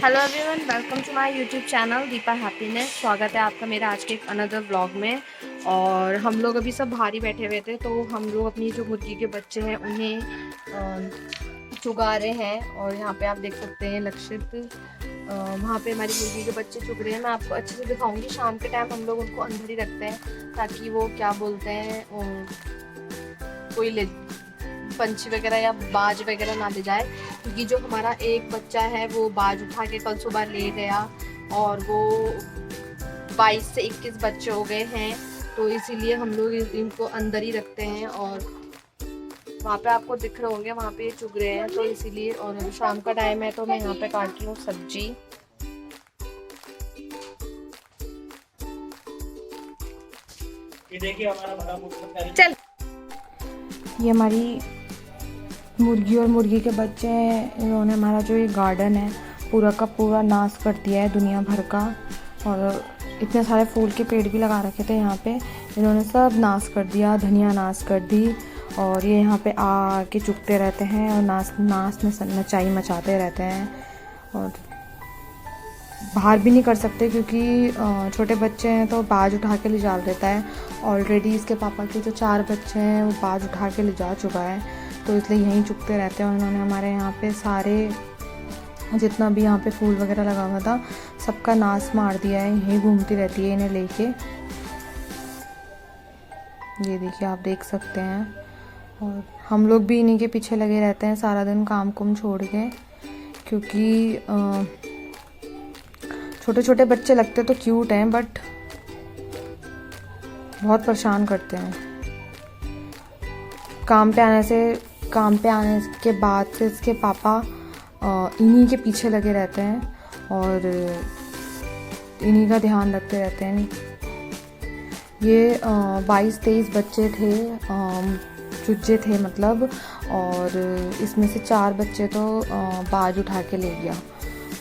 Hello everyone, welcome to my YouTube channel Deepa happiness. स्वागत है आपका मेरा आज के एक अनदर व्लॉग में। और हम लोग अभी सब बाहर ही बैठे हुए थे, तो हम लोग अपनी जो मुर्गी के बच्चे हैं उन्हें चुगा रहे हैं। और यहाँ पे आप देख सकते हैं लक्षित वहाँ पे हमारी मुर्गी के बच्चे चुग रहे हैं। मैं आपको अच्छे से दिखाऊंगी। शाम के टाइम हम लोग उनको अंदर ही रखते हैं ताकि वो क्या बोलते हैं कोई ले पंछी वगैरह या बाज वगैरह ना ले जाए, क्योंकि जो हमारा एक बच्चा है वो बाज उठा के कल सुबह ले गया और वो 22 से 21 बच्चे हो गए हैं। तो इसीलिए हम लोग इनको अंदर ही रखते हैं। और वहाँ पे आपको दिख रहे होंगे, वहाँ पे चुग रहे हैं, तो इसीलिए। और शाम का टाइम है तो मैं यहाँ पे काट रही हूँ सब्जी। ये देखिए हमारा बड़ा चल, ये हमारी मुर्गी और मुर्गी के बच्चे हैं। इन्होंने हमारा जो ये गार्डन है पूरा का पूरा नाश कर दिया है, दुनिया भर का। और इतने सारे फूल के पेड़ भी लगा रखे थे यहाँ पे, इन्होंने सब नाश कर दिया। धनिया नाश कर दी। और ये यहाँ पे आके चुगते रहते हैं और नाश में नचाई मचाते रहते हैं। और बाहर भी नहीं कर सकते क्योंकि छोटे बच्चे हैं तो बाज उठा के ले जा देता है। ऑलरेडी इसके पापा के जो 4 बच्चे हैं वो बाज उठा के ले जा चुका है, तो इसलिए यहीं चुगते रहते हैं। और उन्होंने हमारे यहाँ पे सारे जितना भी यहाँ पे फूल वगैरह लगा हुआ था सबका नाश मार दिया है। यहीं घूमती रहती है इन्हें लेके। ये देखिए, आप देख सकते हैं। और हम लोग भी इन्हीं के पीछे लगे रहते हैं सारा दिन काम कुम छोड़ के, क्योंकि छोटे छोटे बच्चे लगते तो क्यूट हैं बट बहुत परेशान करते हैं। काम पे आने के बाद से इसके पापा इन्हीं के पीछे लगे रहते हैं और इन्हीं का ध्यान रखते रहते हैं। ये 22-23 बच्चे थे, चूजे थे मतलब। और इसमें से 4 बच्चे तो बाज उठा के ले गया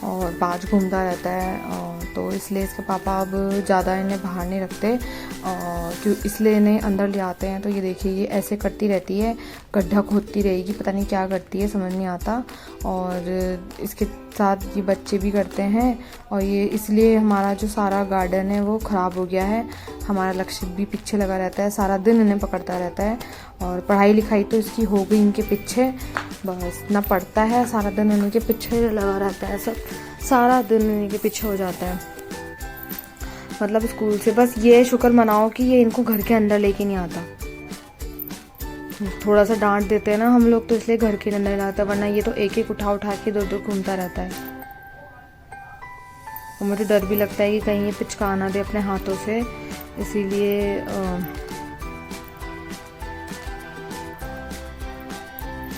और बाज घूमता रहता है। तो इसलिए इसके पापा अब ज़्यादा इन्हें बाहर नहीं रखते, क्यों इसलिए इन्हें अंदर ले आते हैं। तो ये देखिए, ये ऐसे करती रहती है, गड्ढा खोदती रहेगी, पता नहीं क्या करती है, समझ नहीं आता। और इसके साथ ये बच्चे भी करते हैं। और ये इसलिए हमारा जो सारा गार्डन है वो ख़राब हो गया है। हमारा लक्षित भी पीछे लगा रहता है, सारा दिन इन्हें पकड़ता रहता है। और पढ़ाई लिखाई तो इसकी हो गई इनके पीछे, बस ना पढ़ता है, सारा दिन इन्हीं के पीछे लगा रहता है। सब सारा दिन इन्हीं के पीछे हो जाता है, मतलब स्कूल से। बस ये शुक्र मनाओ कि ये इनको घर के अंदर लेके नहीं आता। थोड़ा सा डांट देते हैं ना हम लोग, तो इसलिए घर के अंदर लाता, वरना ये तो एक एक उठा के दो घूमता रहता है। और मुझे डर भी लगता है कि कहीं ये पिचका ना दे अपने हाथों से, इसीलिए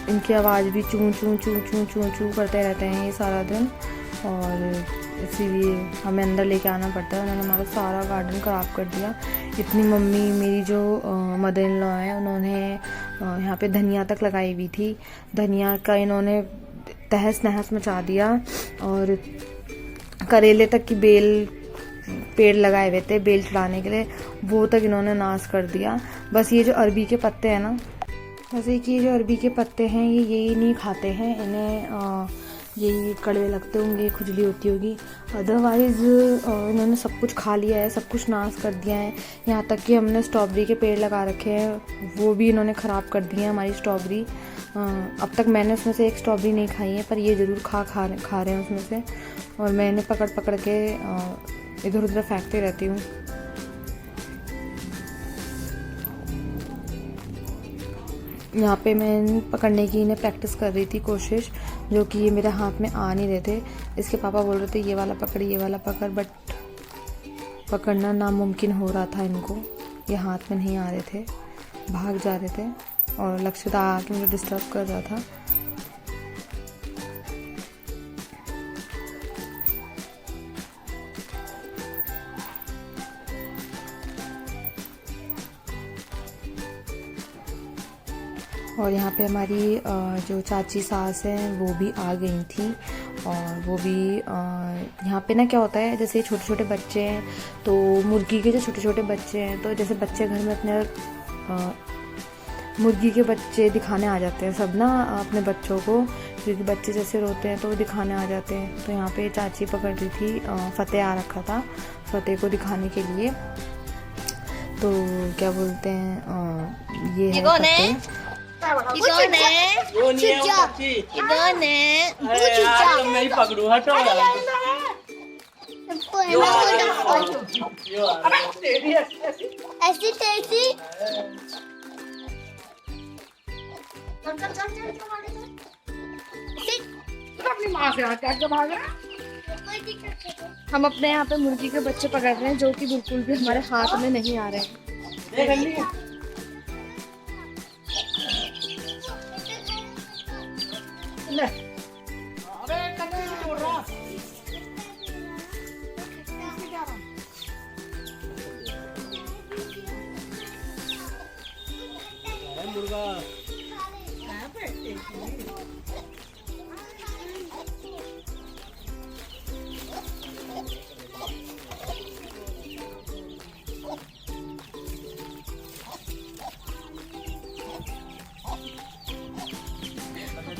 इनकी आवाज़ भी चूं चूं चूं चूं चूं चूं करते रहते हैं ये सारा दिन। और इसीलिए हमें अंदर लेके आना पड़ता है। उन्होंने हमारा सारा गार्डन ख़राब कर दिया। इतनी मम्मी मेरी जो मदर इन लॉ है, उन्होंने यहाँ पे धनिया तक लगाई हुई थी। धनिया का इन्होंने तहस नहस मचा दिया। और करेले तक की पेड़ लगाए हुए थे बेल चढ़ाने के लिए, वो तक इन्होंने नाश कर दिया। बस ये जो अरबी के पत्ते हैं ना, वैसे कि ये जो अरबी के पत्ते हैं ये यही नहीं खाते हैं, इन्हें यही कड़वे लगते होंगे, खुजली होती होगी। अदरवाइज़ इन्होंने सब कुछ खा लिया है, सब कुछ नाश कर दिया है। यहाँ तक कि हमने स्ट्रॉबेरी के पेड़ लगा रखे हैं, वो भी इन्होंने ख़राब कर दिए हैं हमारी स्ट्रॉबेरी। अब तक मैंने उसमें से एक स्ट्रॉबेरी नहीं खाई है, पर ये ज़रूर खा रहे हैं उसमें से। और मैं इन्हें पकड़ के इधर उधर फेंकते रहती हूँ। यहाँ पे मैं पकड़ने की इन्हें प्रैक्टिस कर रही थी, कोशिश, जो कि ये मेरे हाथ में आ नहीं रहे थे। इसके पापा बोल रहे थे ये वाला पकड़, ये वाला पकड़, बट पकड़ना नामुमकिन हो रहा था इनको। ये हाथ में नहीं आ रहे थे, भाग जा रहे थे। और लक्षित आके मुझे डिस्टर्ब कर रहा था। और यहाँ पे हमारी जो चाची सास हैं वो भी आ गई थी। और वो भी यहाँ पे ना क्या होता है, जैसे छोटे छोटे बच्चे हैं, तो मुर्गी के जो छोटे छोटे बच्चे हैं, तो जैसे बच्चे घर में अपने मुर्गी के बच्चे दिखाने आ जाते हैं सब ना अपने बच्चों को क्योंकि बच्चे जैसे रोते हैं तो वो दिखाने आ जाते हैं। तो यहाँ पे चाची पकड़ रही थी, फतेह आ रखा था फतेह को दिखाने के लिए। तो क्या बोलते हैं, ये है फतेह। वो नहीं है, वो बच्ची। अरे यार, तुम नहीं पकड़ू, हटो यार। यो आ रहा है। ऐसी तैसी अपनी माँ से आके आगे भाग हम अपने यहाँ पे मुर्गी के बच्चे पकड़ रहे हैं जो कि बिल्कुल भी हमारे हाथ में नहीं आ रहे हैं। देख ली। ले। अबे कन्ने नहीं छोड़ रहा। अरे मुर्गा।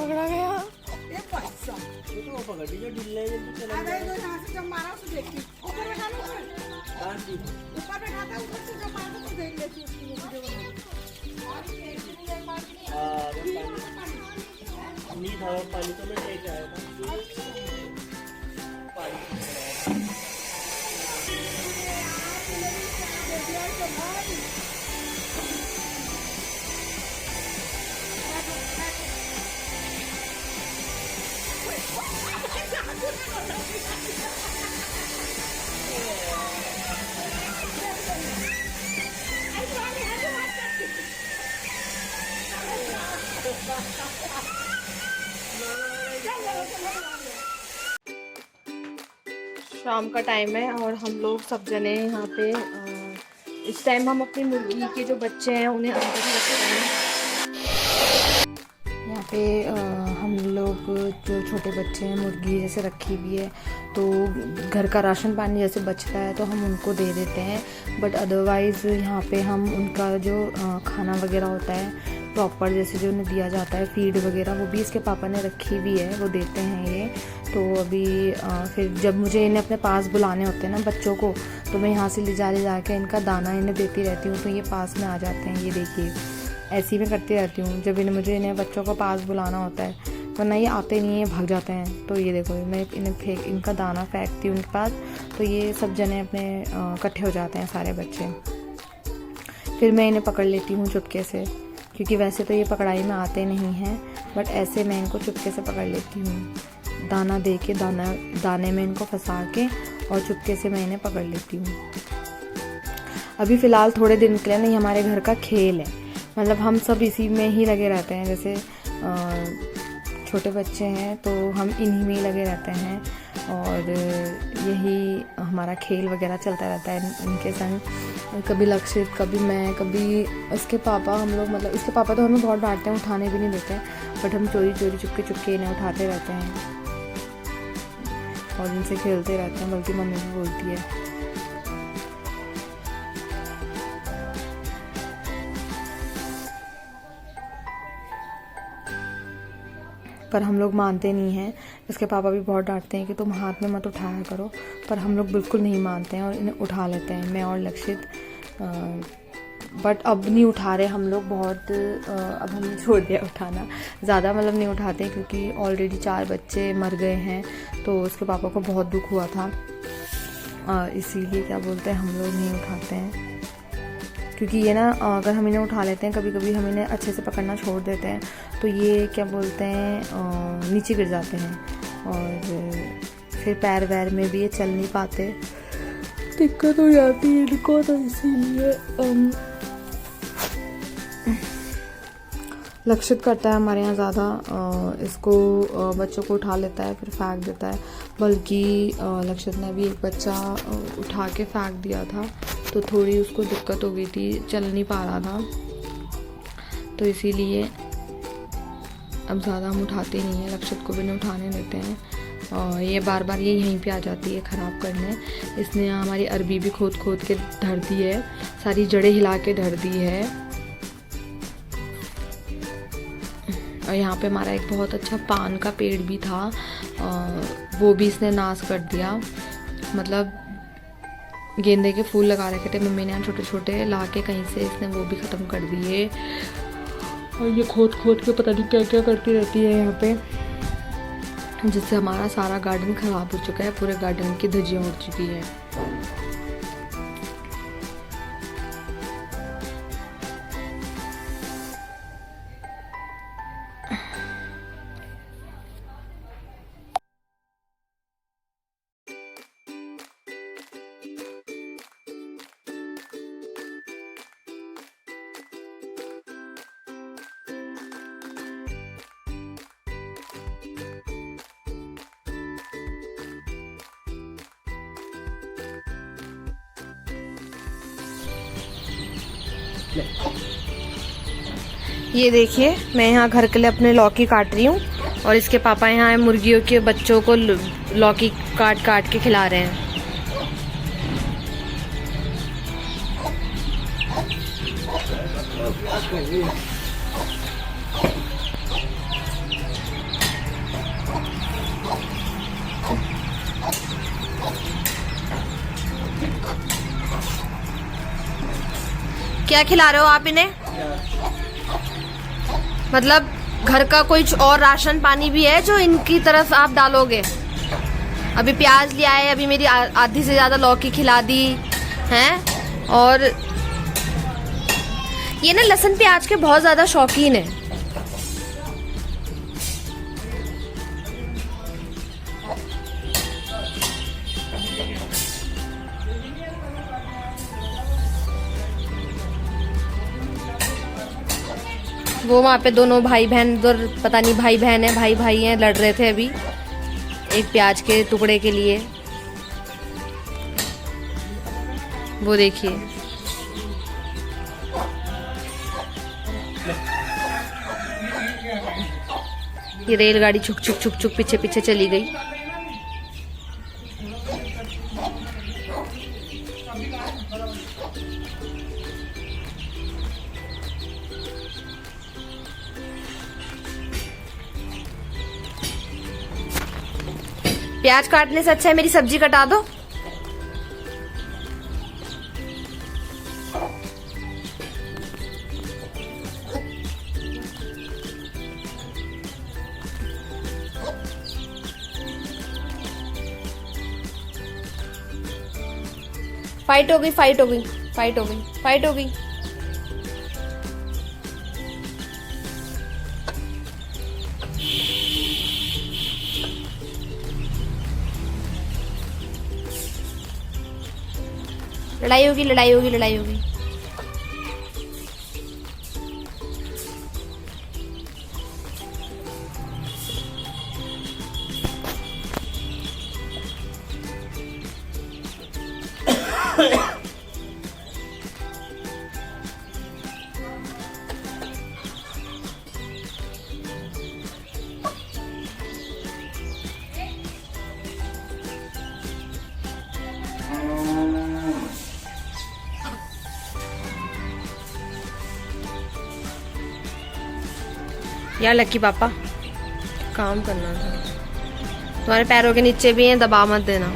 पकड़ा गया। तो पकड़ लीजिए, ढीले जल्दी चला। अरे जो यहाँ से जब मारा उसे देखती ऊपर बैठा लो, ऊपर बैठाता ऊपर से जब मारा तो देख लेती उसकी वीडियो नहीं था पानी तो मैं लेके आया था। शाम का टाइम है और हम लोग सब जने यहाँ पे इस टाइम हम अपनी मुर्गी के जो बच्चे हैं उन्हें अंदर रख रहे हैं। यहाँ पे हम लोग जो छोटे बच्चे हैं, मुर्गी जैसे रखी हुई है, तो घर का राशन पानी जैसे बचता है तो हम उनको दे देते हैं। बट अदरवाइज़ यहाँ पे हम उनका जो खाना वगैरह होता है प्रॉपर, जैसे जो उन्हें दिया जाता है फीड वगैरह, वो भी इसके पापा ने रखी हुई है, वो देते हैं ये। तो अभी फिर जब मुझे इन्हें अपने पास बुलाने होते हैं ना बच्चों को, तो मैं यहाँ से ले जा के इनका दाना इन्हें देती रहती हूँ, तो ये पास में आ जाते हैं। ये देखिए, ऐसे ही मैं करती रहती हूँ जब इन्हें बच्चों को पास बुलाना होता है, वरना ये आते नहीं है, भाग जाते हैं। तो ये देखो, मैं इनका दाना फेंकती हूँ उनके पास, तो ये सब जने अपने इकट्ठे हो जाते हैं सारे बच्चे। फिर मैं इन्हें पकड़ लेती हूँ चुपके से, क्योंकि वैसे तो ये पकड़ाई में आते नहीं हैं, बट ऐसे मैं इनको चुपके से पकड़ लेती हूँ। दाना दे के दाने में इनको फंसा के और चुपके से मैं इन्हें पकड़ लेती हूँ। अभी फ़िलहाल थोड़े दिन के लिए नहीं, हमारे घर का खेल है, मतलब हम सब इसी में ही लगे रहते हैं। जैसे छोटे बच्चे हैं तो हम इन्हीं में ही लगे रहते हैं, और यही हमारा खेल वगैरह चलता रहता है इनके संग। कभी लक्षित, कभी मैं, कभी इसके पापा। हम लोग मतलब इसके पापा तो हमें बहुत डांटते हैं, उठाने भी नहीं देते हैं, बट हम चोरी चुपके इन्हें उठाते रहते हैं और इनसे खेलते रहते हैं। बल्कि मम्मी भी बोलती है। पर हम लोग मानते नहीं हैं। इसके पापा भी बहुत डांटते हैं कि तुम हाथ में मत उठाया करो, पर हम लोग बिल्कुल नहीं मानते हैं और इन्हें उठा लेते हैं, मैं और लक्षित। बट अब नहीं उठा रहे हम लोग, बहुत अब हमने छोड़ दिया उठाना, ज़्यादा मतलब नहीं उठाते, क्योंकि ऑलरेडी 4 बच्चे मर गए हैं, तो उसके पापा को बहुत दुख हुआ था, इसीलिए क्या बोलते हैं हम लोग नहीं उठाते हैं। क्योंकि ये ना, अगर हम इन्हें उठा लेते हैं, कभी कभी हम इन्हें अच्छे से पकड़ना छोड़ देते हैं, तो ये क्या बोलते हैं नीचे गिर जाते हैं, और फिर पैर वैर में भी ये चल नहीं पाते, दिक्कत हो जाती है इनको। तो इसीलिए लक्षित करता है हमारे यहाँ ज़्यादा, इसको बच्चों को उठा लेता है फिर फेंक देता है। बल्कि लक्षित ने भी एक बच्चा उठा के फेंक दिया था, तो थोड़ी उसको दिक्कत हो गई थी, चल नहीं पा रहा था, तो इसीलिए अब ज़्यादा हम उठाते नहीं हैं, लक्षित को भी नहीं उठाने देते हैं। और ये बार बार ये यहीं पे आ जाती है ख़राब करने। इसने हमारी अरबी भी खोद के धर दी है, सारी जड़ें हिला के धर दी है। और यहाँ पे हमारा एक बहुत अच्छा पान का पेड़ भी था, वो भी इसने नाश कर दिया। मतलब गेंदे के फूल लगा रखे थे मम्मी ने यहाँ छोटे छोटे, ला के कहीं से इसने वो भी ख़त्म कर दिए। और ये खोद खोद के पता नहीं क्या क्या करती रहती है यहाँ पे, जिससे हमारा सारा गार्डन ख़राब हो चुका है, पूरे गार्डन की धज्जियाँ उड़ चुकी है। ये देखिए, मैं यहाँ घर के लिए अपने लौकी काट रही हूँ और इसके पापा यहाँ मुर्गियों के बच्चों को लौकी काट काट के खिला रहे हैं। क्या खिला रहे हो आप इन्हें? मतलब घर का कुछ और राशन पानी भी है जो इनकी तरफ आप डालोगे? अभी प्याज लिया है, अभी मेरी आधी से ज़्यादा लौकी खिला दी हैं। और ये ना लहसुन प्याज के बहुत ज़्यादा शौकीन है। वो वहाँ पे दोनों भाई बहन, उधर पता नहीं भाई बहन है भाई भाई हैं, लड़ रहे थे अभी एक प्याज के टुकड़े के लिए। वो देखिए, ये रेलगाड़ी छुक छुक छुक छुक पीछे पीछे चली गई। प्याज काटने से अच्छा है मेरी सब्जी कटा दो। फाइट हो गई, फाइट हो गई, फाइट हो गई, फाइट हो गई। लड़ाई होगी, लड़ाई होगी, लड़ाई होगी। यार लक्की पापा, काम करना था। तुम्हारे पैरों के नीचे भी हैं, दबा मत देना।